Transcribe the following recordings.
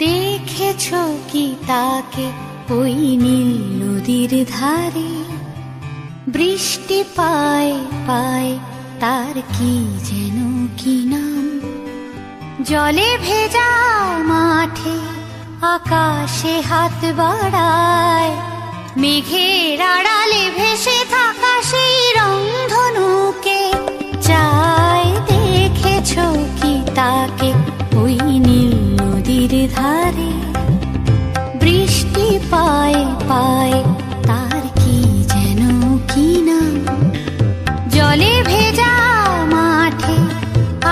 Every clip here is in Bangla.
দেখেছো কি তাকে ওই নীল নদীর ধারে? বৃষ্টি পায় পায় তার কি যেন কি নাম। জলে ভেজা মাঠে আকাশে হাত বাড়ায়, মেঘের আড়ালে ভেসে থাকা সেই রংধনুকে চায়। দেখেছো কি তাকে ওই নীল নদীর ধারে? বৃষ্টি পায় পায় তার কি যেন কি নাম। জলে ভেজা মাঠে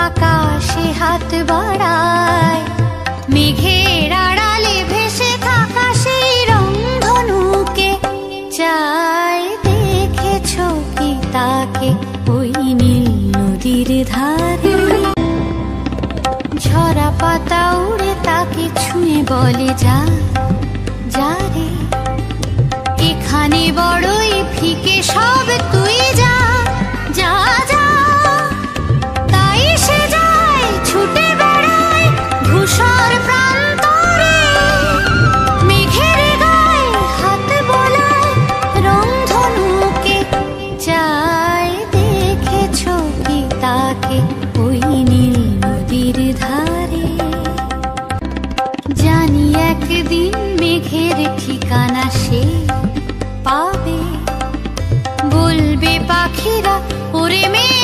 আকাশে হাত বাড়ায়, মেঘের আড়ালে ভেসে থাকা সেই রংধনুকে চায়। দেখেছো কি তাকে ওই নীল নদীর ধারে? ঝরা পাতা উড়ে তাকে ছুঁয়ে বলে যা যা রে, এখানে বড়ই ফিকে সব, তুই যা যা যা। তাই সে যায় ছুটে বেড়ায় ধূসর প্রান্তরে, মেঘের গায়ে হাত বোলায় রংধনুকে চায়। দেখেছো কি তাকে ওই নীল নদীর ধারে? জানি একদিন মেঘের ঠিকানা সে পাবে, বলবে পাখিরা ওরে মেঘ